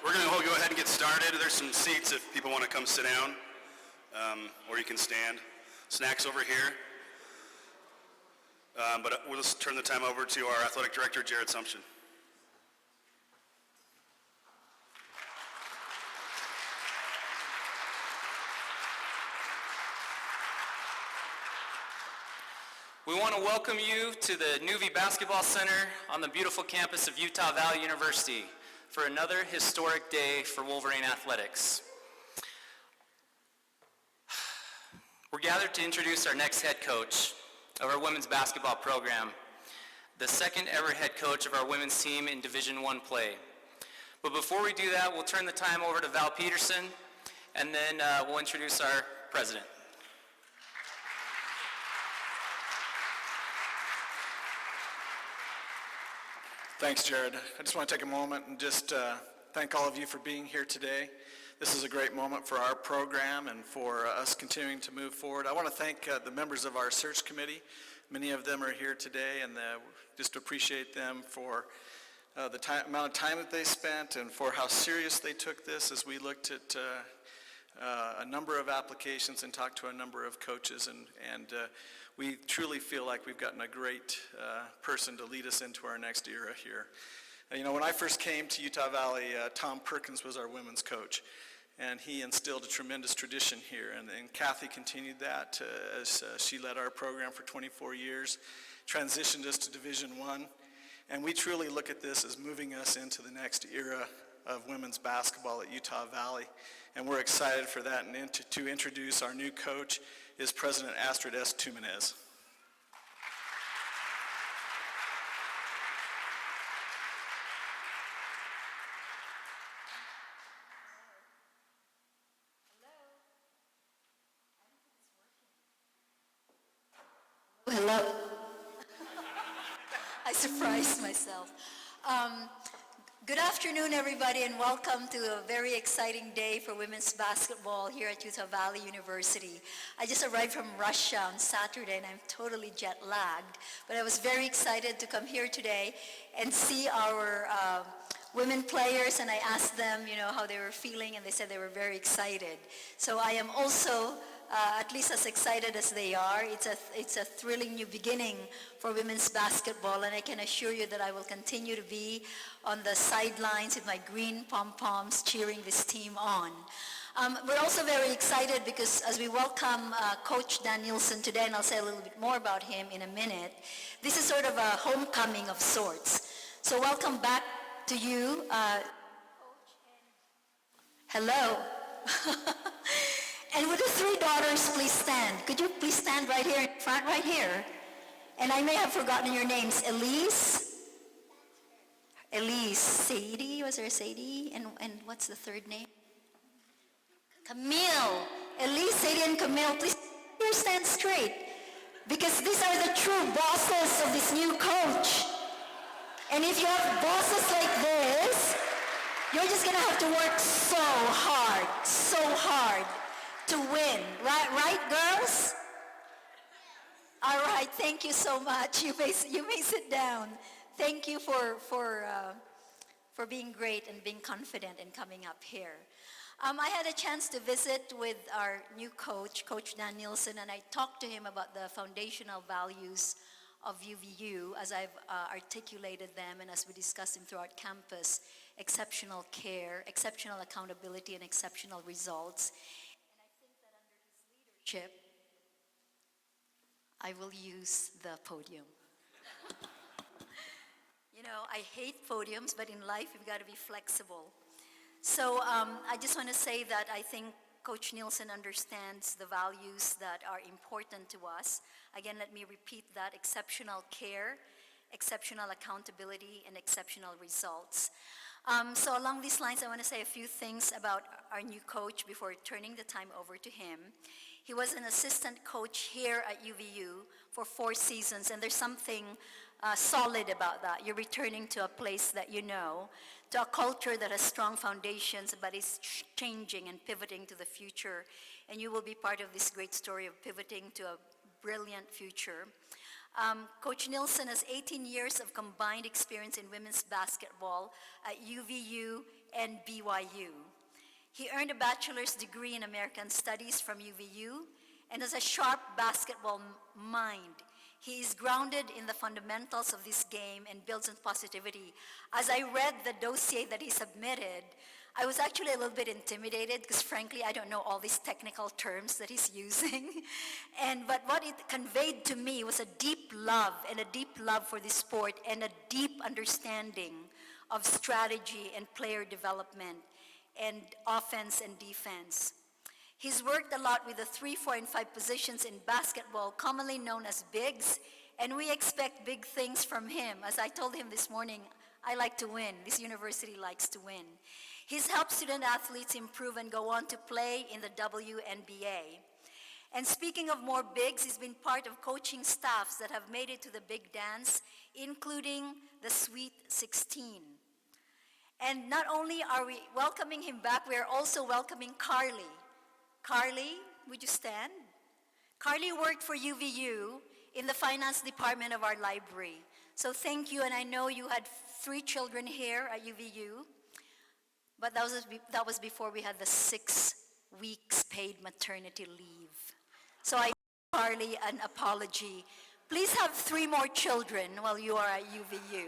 We're going to go ahead and get started. There's some seats if people want to come sit down, or you can stand. Snacks over here. But we'll just turn the time over to our athletic director, Jared Sumption. We want to welcome you to the UVU Basketball Center on the beautiful campus of Utah Valley University for another historic day for Wolverine athletics. We're gathered to introduce our next head coach of our women's basketball program, the second ever head coach of our women's team in Division I play. But before we do that, we'll turn the time over to Val Peterson, and then we'll introduce our president. Thanks, Jared. I just want to take a moment and just thank all of you for being here today. This is a great moment for our program and for us continuing to move forward. I want to thank the members of our search committee. Many of them are here today, and just appreciate them for the amount of time that they spent and for how serious they took this as we looked at a number of applications and talked to a number of coaches, and we truly feel like we've gotten a great person to lead us into our next era here. You know, when I first came to Utah Valley, Tom Perkins was our women's coach, and he instilled a tremendous tradition here, and Kathy continued that as she led our program for 24 years, transitioned us to Division I, and we truly look at this as moving us into the next era of women's basketball at Utah Valley, and we're excited for that. And to introduce our new coach is President Astrid S. Tumenez. Hello. I surprised myself. Good afternoon, everybody, and welcome to a very exciting day for women's basketball here at Utah Valley University. I just arrived from Russia on Saturday, and I'm totally jet-lagged, but I was very excited to come here today and see our women players, and I asked them, you know, how they were feeling, and they said they were very excited. So I am also at least as excited as they are. It's a thrilling new beginning for women's basketball, and I can assure you that I will continue to be on the sidelines with my green pom-poms cheering this team on. We're also very excited because as we welcome Coach Dan Nielson today, and I'll say a little bit more about him in a minute, this is sort of a homecoming of sorts. So welcome back to you. Hello. And would the three daughters please stand? Could you please stand right here in front, right here? And I may have forgotten your names. Elise, Sadie, was there Sadie? And what's the third name? Camille. Elise, Sadie, and Camille, please stand straight. Because these are the true bosses of this new coach. And if you have bosses like this, you're just gonna have to work so hard to win. Right, girls? All right, thank you so much. You may sit down. Thank you for being great and being confident and coming up here. I had a chance to visit with our new coach, Coach Dan Nielson, and I talked to him about the foundational values of UVU as I've articulated them and as we discussed them throughout campus: exceptional care, exceptional accountability, and exceptional results. And I think that under his leadership, I will use the podium. You know, I hate podiums, but in life, you've got to be flexible. So I just want to say that I think Coach Nielson understands the values that are important to us. Again, let me repeat that: exceptional care, exceptional accountability, and exceptional results. So along these lines, I want to say a few things about our new coach before turning the time over to him. He was an assistant coach here at UVU for 4 seasons, and there's something solid about that. You're returning to a place that you know, to a culture that has strong foundations but is changing and pivoting to the future, and you will be part of this great story of pivoting to a brilliant future. Coach Nielson has 18 years of combined experience in women's basketball at UVU and BYU. He earned a bachelor's degree in American Studies from UVU and has a sharp basketball mind. He is grounded in the fundamentals of this game and builds on positivity. As I read the dossier that he submitted, I was actually a little bit intimidated because frankly, I don't know all these technical terms that he's using. But what it conveyed to me was a deep love for this sport and a deep understanding of strategy and player development and offense and defense. He's worked a lot with the 3, 4, and 5 positions in basketball, commonly known as bigs, and we expect big things from him. As I told him this morning, I like to win. This university likes to win. He's helped student athletes improve and go on to play in the WNBA. And speaking of more bigs, he's been part of coaching staffs that have made it to the big dance, including the Sweet 16. And not only are we welcoming him back, we are also welcoming Carly. Carly, would you stand? Carly worked for UVU in the finance department of our library. So thank you, and I know you had 3 children here at UVU, but that was before we had the 6 weeks paid maternity leave. So I owe Carly an apology. Please have 3 more children while you are at UVU,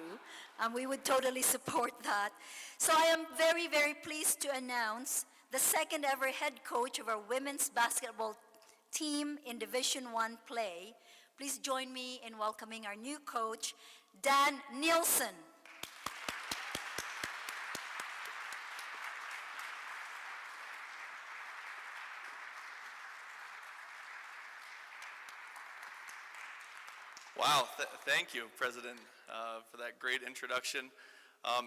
and we would totally support that. So I am very, very pleased to announce the second ever head coach of our women's basketball team in Division I play. Please join me in welcoming our new coach, Dan Nielson. Wow, thank you, President, for that great introduction.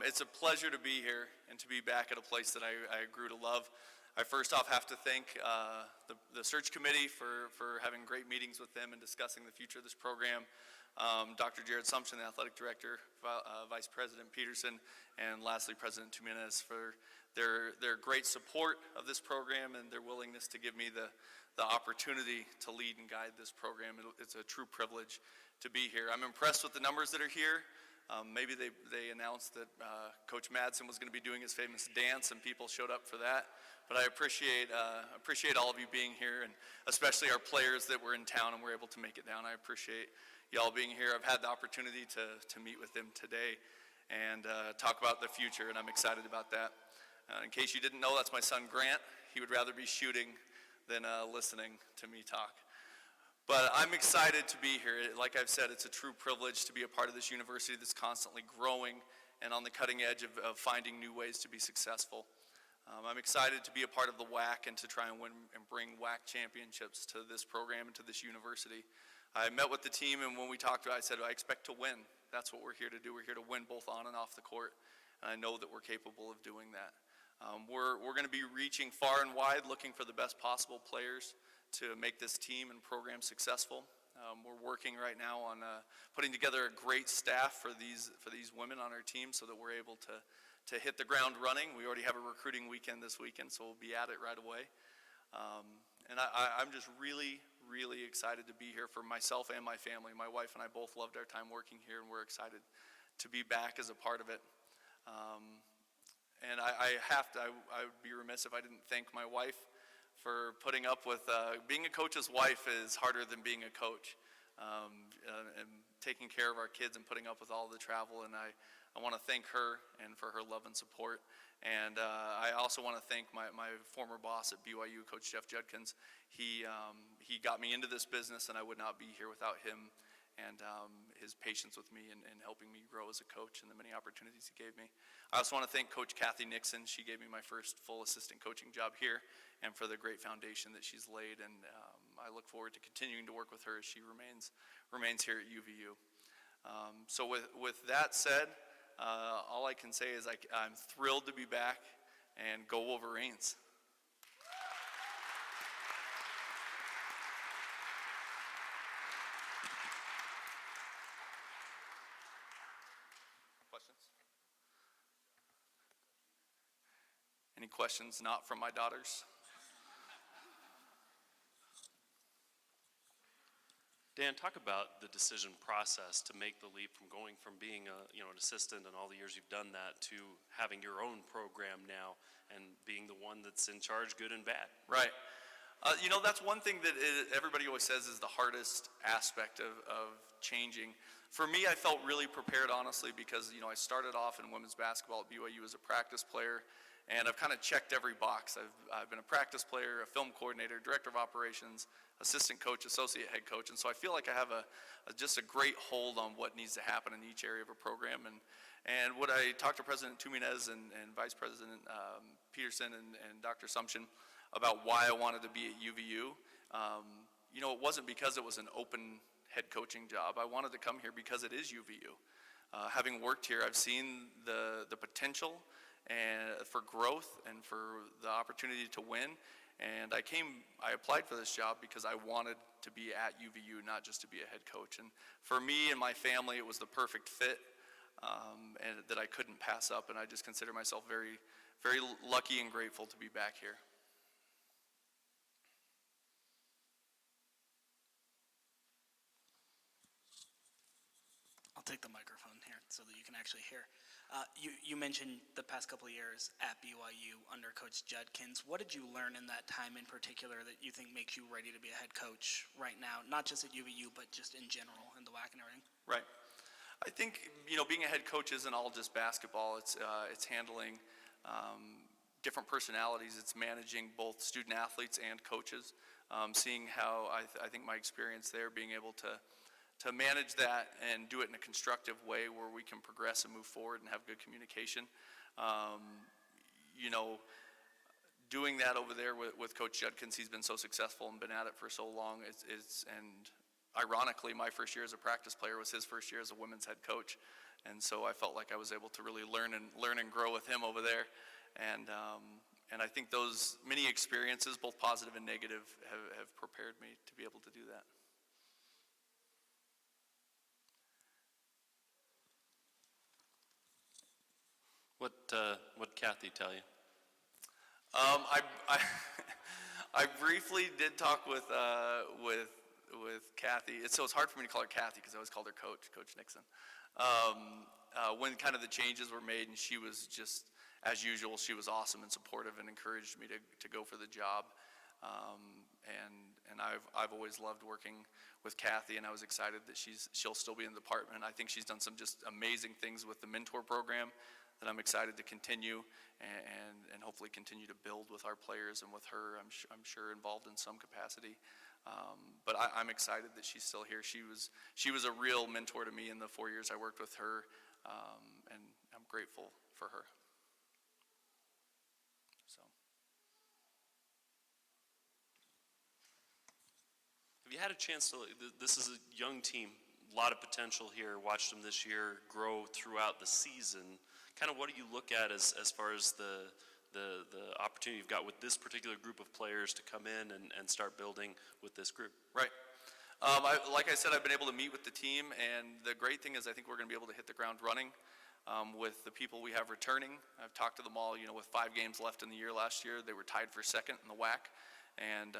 It's a pleasure to be here and to be back at a place that I grew to love. I first off have to thank the search committee for having great meetings with them and discussing the future of this program. Dr. Jared Sumption, the athletic director, Vice President Peterson, and lastly, President Jimenez for their great support of this program and their willingness to give me the opportunity to lead and guide this program. It's a true privilege to be here. I'm impressed with the numbers that are here. Maybe they announced that Coach Madsen was going to be doing his famous dance and people showed up for that. But I appreciate all of you being here, and especially our players that were in town and were able to make it down. I appreciate y'all being here. I've had the opportunity to meet with them today and talk about the future, and I'm excited about that. In case you didn't know, that's my son Grant. He would rather be shooting than listening to me talk. But I'm excited to be here. Like I've said, it's a true privilege to be a part of this university that's constantly growing and on the cutting edge of finding new ways to be successful. I'm excited to be a part of the WAC and to try and win and bring WAC championships to this program and to this university. I met with the team, and when we talked about it, I said, I expect to win. That's what we're here to do. We're here to win both on and off the court, and I know that we're capable of doing that. We're going to be reaching far and wide, looking for the best possible players to make this team and program successful. We're working right now on putting together a great staff for these women on our team so that we're able to hit the ground running. We already have a recruiting weekend this weekend, so we'll be at it right away. And I'm just really, really excited to be here for myself and my family. My wife and I both loved our time working here, and we're excited to be back as a part of it. And I would be remiss if I didn't thank my wife for putting up with, being a coach's wife is harder than being a coach. And taking care of our kids and putting up with all the travel, and I want to thank her and for her love and support. And I also want to thank my former boss at BYU, Coach Jeff Judkins. He got me into this business, and I would not be here without him and his patience with me and helping me grow as a coach and the many opportunities he gave me. I also want to thank Coach Kathy Nixon. She gave me my first full assistant coaching job here, and for the great foundation that she's laid, and I look forward to continuing to work with her as she remains here at UVU. So with that said, all I can say is I'm thrilled to be back, and go Wolverines. Questions? Any questions not from my daughters? Dan, talk about the decision process to make the leap from going from being an assistant and all the years you've done that to having your own program now and being the one that's in charge, good and bad. Right. That's one thing that everybody always says is the hardest aspect of changing. For me, I felt really prepared, honestly, because, I started off in women's basketball at BYU as a practice player, and I've kind of checked every box. I've been a practice player, a film coordinator, director of operations, assistant coach, associate head coach, and so I feel like I have just a great hold on what needs to happen in each area of a program. And what I talked to President Tuminez and Vice President Peterson and Dr. Sumption about why I wanted to be at UVU. It wasn't because it was an open head coaching job. I wanted to come here because it is UVU. Having worked here, I've seen the potential and for growth and for the opportunity to win. And I applied for this job because I wanted to be at UVU, not just to be a head coach. And for me and my family, it was the perfect fit, and that I couldn't pass up. And I just consider myself very, very lucky and grateful to be back here. I'll take the microphone here so that you can actually hear. You mentioned the past couple of years at BYU under Coach Judkins. What did you learn in that time in particular that you think makes you ready to be a head coach right now, not just at UVU, but just in general in the WAC and everything? Right. I think, being a head coach isn't all just basketball. It's handling different personalities. It's managing both student athletes and coaches. Seeing how I think my experience there, being able to manage that and do it in a constructive way where we can progress and move forward and have good communication. Doing that over there with Coach Judkins, he's been so successful and been at it for so long. And ironically, my first year as a practice player was his first year as a women's head coach. And so I felt like I was able to really learn and grow with him over there. And I think those many experiences, both positive and negative, have prepared me to be able to do that. What Kathy tell you? I briefly did talk with Kathy. It's hard for me to call her Kathy because I always called her Coach Nixon. When kind of the changes were made, and she was just, as usual, she was awesome and supportive and encouraged me to go for the job. And I've always loved working with Kathy, and I was excited that she'll still be in the department. I think she's done some just amazing things with the mentor program that I'm excited to continue and hopefully continue to build with our players and with her. I'm sure involved in some capacity. But I'm excited that she's still here. She was a real mentor to me in the 4 years I worked with her, and I'm grateful for her. So. Have you had a chance to, this is a young team, a lot of potential here, watched them this year grow throughout the season. Kind of what do you look at as far as the opportunity you've got with this particular group of players to come in and start building with this group? Right. Like I said, I've been able to meet with the team, and the great thing is I think we're going to be able to hit the ground running with the people we have returning. I've talked to them all, with 5 games left in the year last year. They were tied for second in the WAC. And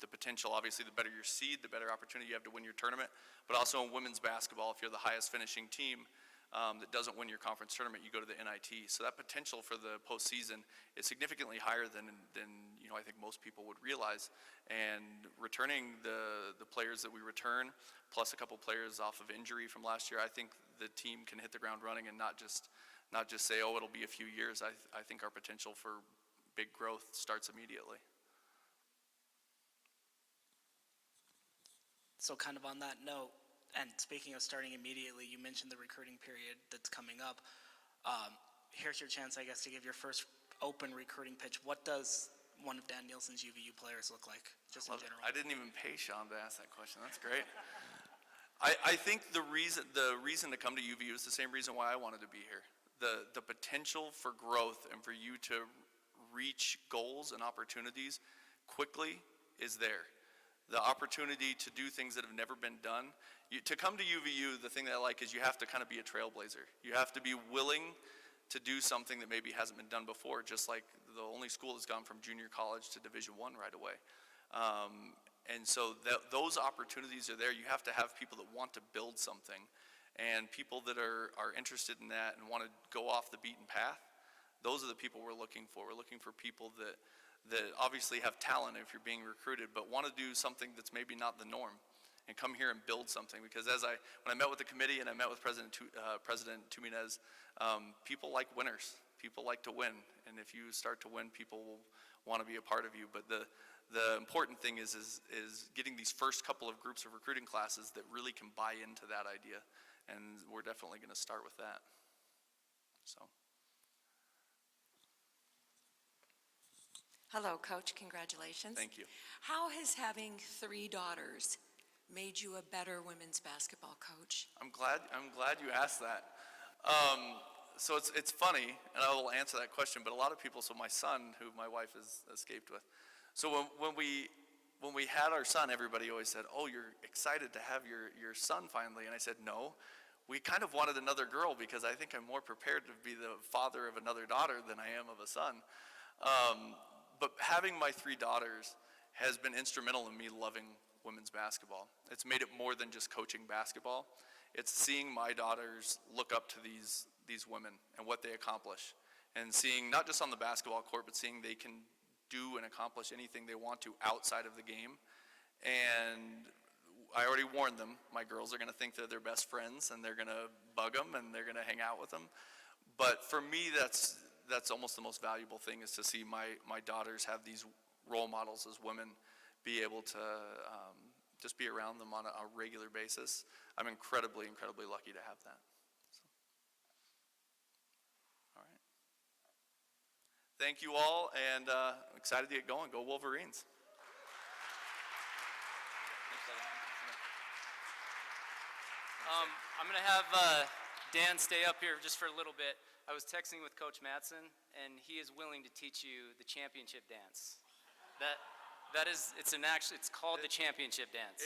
the potential, obviously, the better your seed, the better opportunity you have to win your tournament. But also in women's basketball, if you're the highest finishing team that doesn't win your conference tournament, you go to the NIT. So that potential for the postseason is significantly higher than I think most people would realize. And returning the players that we return, plus a couple players off of injury from last year, I think the team can hit the ground running and not just say, oh, it'll be a few years. I think our potential for big growth starts immediately. So kind of on that note, and speaking of starting immediately, you mentioned the recruiting period that's coming up. Here's your chance, I guess, to give your first open recruiting pitch. What does one of Dan Nielson's UVU players look like, just in general? I didn't even pay Sean to ask that question. That's great. I think the reason to come to UVU is the same reason why I wanted to be here. The potential for growth and for you to reach goals and opportunities quickly is there. The opportunity to do things that have never been done. To come to UVU, the thing that I like is you have to kind of be a trailblazer. You have to be willing to do something that maybe hasn't been done before, just like the only school that's gone from junior college to Division I right away. And so those opportunities are there. You have to have people that want to build something, and people that are interested in that and want to go off the beaten path. Those are the people we're looking for. We're looking for people that obviously have talent if you're being recruited, but want to do something that's maybe not the norm and come here and build something. Because when I met with the committee and I met with President Tuminez, people like winners. People like to win. And if you start to win, people will want to be a part of you. But the important thing is getting these first couple of groups of recruiting classes that really can buy into that idea. And we're definitely going to start with that. So. Hello, Coach. Congratulations. Thank you. How has having 3 daughters made you a better women's basketball coach? I'm glad you asked that. So it's funny, and I will answer that question. But a lot of people. So my son, who my wife has escaped with. So when we had our son, everybody always said, "Oh, you're excited to have your son finally." And I said, "No, we kind of wanted another girl because I think I'm more prepared to be the father of another daughter than I am of a son." But having my 3 daughters has been instrumental in me loving women's basketball. It's made it more than just coaching basketball. It's seeing my daughters look up to these women and what they accomplish, and seeing not just on the basketball court, but seeing they can do and accomplish anything they want to outside of the game. And I already warned them, my girls are going to think they're their best friends, and they're going to bug them, and they're going to hang out with them. But for me, that's almost the most valuable thing, is to see my daughters have these role models as women, be able to just be around them on a regular basis. I'm incredibly, incredibly lucky to have that. So. All right. Thank you all, and excited to get going. Go Wolverines. I'm going to have Dan stay up here just for a little bit. I was texting with Coach Madsen, and he is willing to teach you the championship dance. It's called the championship dance.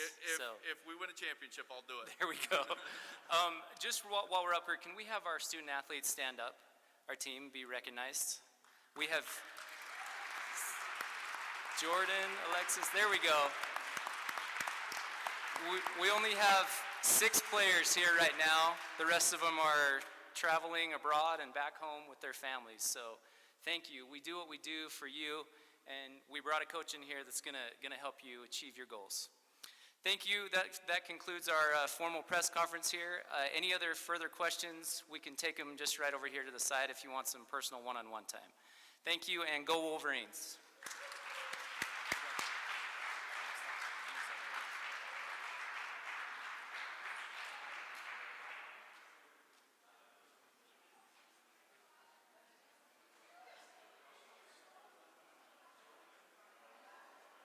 If we win a championship, I'll do it. There we go. Just while we're up here, can we have our student athletes stand up? Our team be recognized. We have Jordan, Alexis, there we go. We only have 6 players here right now. The rest of them are traveling abroad and back home with their families. So thank you. We do what we do for you, and we brought a coach in here that's gonna help you achieve your goals. Thank you. That concludes our formal press conference here. Any other further questions, we can take them just right over here to the side if you want some personal one-on-one time. Thank you, and go Wolverines.